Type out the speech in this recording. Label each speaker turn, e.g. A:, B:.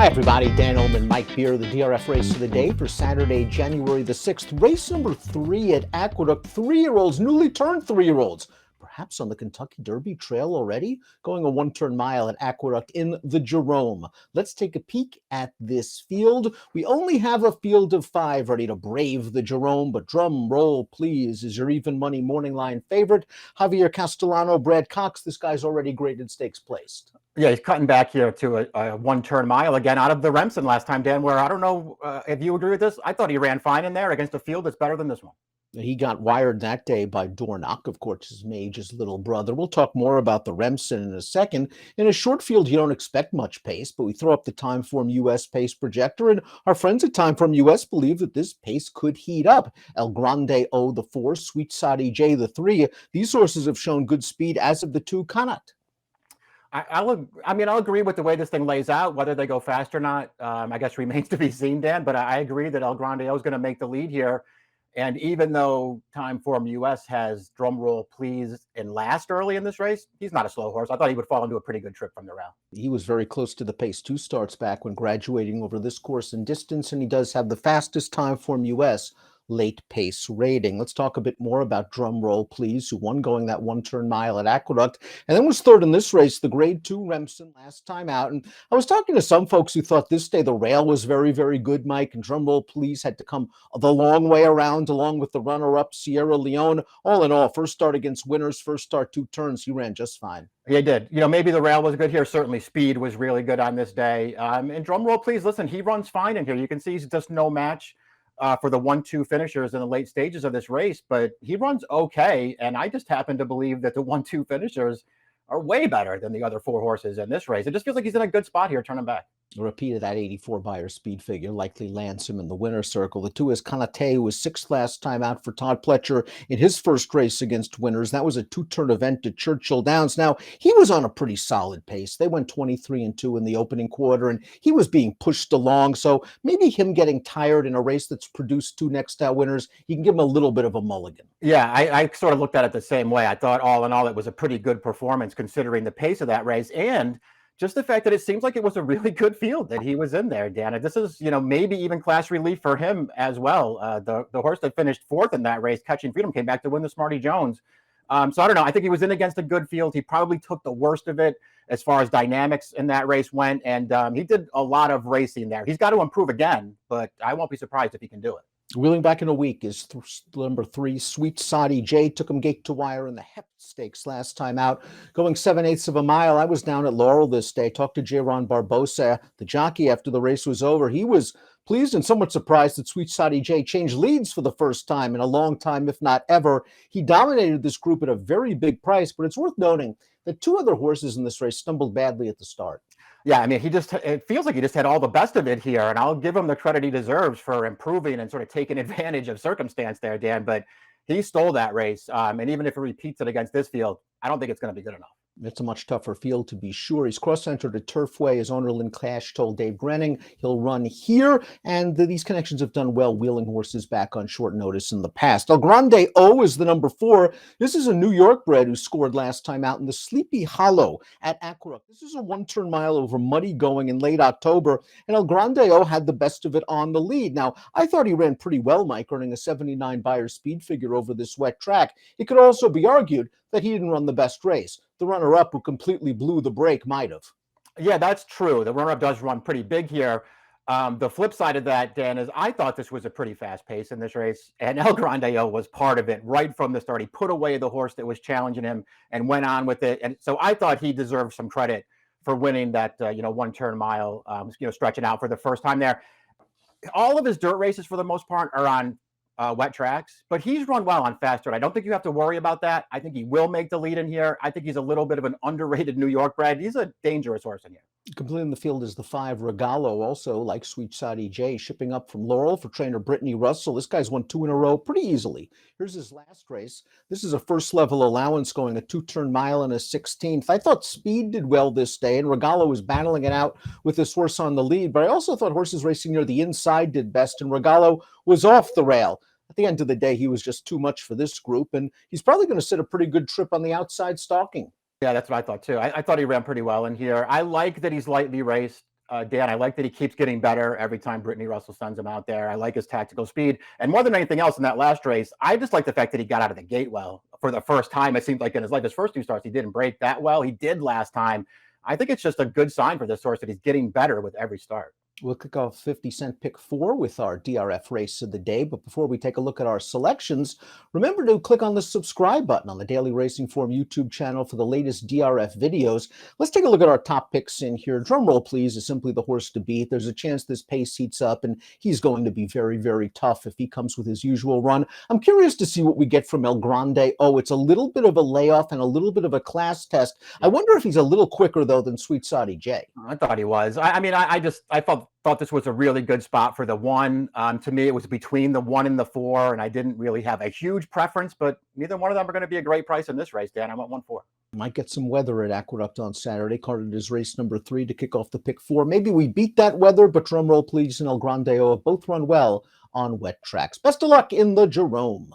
A: Hi, everybody. Dan Illman, Mike Beer, the DRF race of the day for Saturday, January the 6th. Race number 3 at Aqueduct. 3-year-olds, newly turned 3-year-olds. Perhaps on the Kentucky Derby trail already, going a one-turn mile at Aqueduct in the Jerome. Let's take a peek at this field. We only have a field of 5 ready to brave the Jerome, but drum roll, please, is your even money morning line favorite. Javier Castellano, Brad Cox. This guy's already graded stakes placed.
B: Yeah, he's cutting back here to a one-turn mile again out of the Remsen last time, Dan, where I don't know if you agree with this. I thought he ran fine in there against a field that's better than this one.
A: He got wired that day by Dornock, of course, his Mage's little brother. We'll talk more about the Remsen in a second. In a short field, you don't expect much pace, but we throw up the Timeform US pace projector, and our friends at Timeform US believe that this pace could heat up. El Grandeo, the 4, Sweet Sai Jay, the 3. These horses have shown good speed, as of the 2, Connacht.
B: I'll agree with the way this thing lays out. Whether they go fast or not, I guess remains to be seen, Dan. But I agree that El Grandeo is going to make the lead here. And even though Timeform US has, drum roll please, in last early in this race, he's not a slow horse. I thought he would fall into a pretty good trip from the rail.
A: He was very close to the pace 2 starts back when graduating over this course in distance, and he does have the fastest Timeform US late pace rating. Let's talk a bit more about Drum Roll Please, who won going that one-turn mile at Aqueduct, and then was third in this race, the Grade 2 Remsen last time out. And I was talking to some folks who thought this day the rail was very, very good, Mike, and Drum Roll Please had to come the long way around along with the runner-up Sierra Leone. All in all, first start against winners, first start 2 turns, he ran just fine.
B: Yeah, he did. Maybe the rail was good here. Certainly speed was really good on this day. And Drum Roll Please, listen, he runs fine in here. You can see he's just no match for the 1-2 finishers in the late stages of this race, but he runs okay. And I just happen to believe that the 1-2 finishers are way better than the other 4 horses in this race. It just feels like he's in a good spot here, turning back.
A: A repeat of that 84 Beyer speed figure likely lands him in the winner's circle. The 2 is Kanate, who was 6th last time out for Todd Pletcher in his first race against winners. That was a 2-turn event at Churchill Downs. Now, he was on a pretty solid pace. They went 23-2 in the opening quarter, and he was being pushed along. So maybe him getting tired in a race that's produced 2 next out winners, you can give him a little bit of a mulligan.
B: Yeah, I sort of looked at it the same way. I thought all in all, it was a pretty good performance considering the pace of that race. And just the fact that it seems like it was a really good field that he was in there, Dan. And this is, maybe even class relief for him as well. The horse that finished 4th in that race, Catching Freedom, came back to win the Smarty Jones. So I don't know. I think he was in against a good field. He probably took the worst of it as far as dynamics in that race went. And he did a lot of racing there. He's got to improve again, but I won't be surprised if he can do it.
A: Wheeling back in a week is number 3, Sweet Sai Jay. Took him gate to wire in the Hep Stakes last time out, going 7/8 of a mile. I was down at Laurel this day, talked to Jerome Barbosa, the jockey, after the race was over. He was pleased and somewhat surprised that Sweet Sai Jay changed leads for the first time in a long time, if not ever. He dominated this group at a very big price, but it's worth noting that 2 other horses in this race stumbled badly at the start.
B: Yeah, I mean, it feels like he just had all the best of it here, and I'll give him the credit he deserves for improving and sort of taking advantage of circumstance there, Dan, but he stole that race, and even if it repeats it against this field, I don't think it's going to be good enough.
A: It's a much tougher field, to be sure. He's cross-entered at Turfway. His owner, Lynn Clash, told Dave Grenning he'll run here, and these connections have done well wheeling horses back on short notice in the past. El Grandeo is the number 4. This is a New York bred who scored last time out in the Sleepy Hollow at Aqueduct. This is a one-turn mile over muddy going in late October, and El Grandeo had the best of it on the lead. Now, I thought he ran pretty well, Mike, earning a 79 Beyer speed figure over this wet track. It could also be argued that he didn't run the best race. The runner-up, who completely blew the break, might have.
B: Yeah, that's true. The runner-up does run pretty big here. The flip side of that, Dan, is I thought this was a pretty fast pace in this race, and El Grandeo was part of it right from the start. He put away the horse that was challenging him and went on with it. And so I thought he deserved some credit for winning that, one-turn mile, stretching out for the first time there. All of his dirt races, for the most part, are on wet tracks, but he's run well on fast dirt. I don't think you have to worry about that. I think he will make the lead in here. I think he's a little bit of an underrated New York bred. He's a dangerous horse in here.
A: Completely in the field is the 5 Regalo, also like Sweet Sai Jay, shipping up from Laurel for trainer Brittany Russell. This guy's won 2 in a row pretty easily. Here's his last race. This is a first level allowance, going a 2-turn mile and a 16th. I thought speed did well this day, and Regalo was battling it out with this horse on the lead, but I also thought horses racing near the inside did best, and Regalo was off the rail. At the end of the day, he was just too much for this group, and he's probably going to sit a pretty good trip on the outside stalking.
B: Yeah, that's what I thought too. I thought he ran pretty well in here. I like that he's lightly raced. Dan, I like that he keeps getting better every time Brittany Russell sends him out there. I like his tactical speed. And more than anything else in that last race, I just like the fact that he got out of the gate well for the first time. It seemed like in his life, his first 2 starts, he didn't break that well. He did last time. I think it's just a good sign for this horse that he's getting better with every start.
A: We'll kick off 50-cent pick 4 with our DRF race of the day. But before we take a look at our selections, remember to click on the subscribe button on the Daily Racing Form YouTube channel for the latest DRF videos. Let's take a look at our top picks in here. Drum roll, please, is simply the horse to beat. There's a chance this pace heats up, and he's going to be very, very tough if he comes with his usual run. I'm curious to see what we get from El Grande. Oh, it's a little bit of a layoff and a little bit of a class test. I wonder if he's a little quicker, though, than Sweet Sai Jay.
B: I thought he was. I thought this was a really good spot for the 1. To me, it was between the 1 and the 4, and I didn't really have a huge preference, but neither one of them are going to be a great price in this race, Dan. I went 1-4.
A: Might get some weather at Aqueduct on Saturday. Carded as race number 3 to kick off the pick 4. Maybe we beat that weather, but drum roll, please, and El Grandeo have both run well on wet tracks. Best of luck in the Jerome.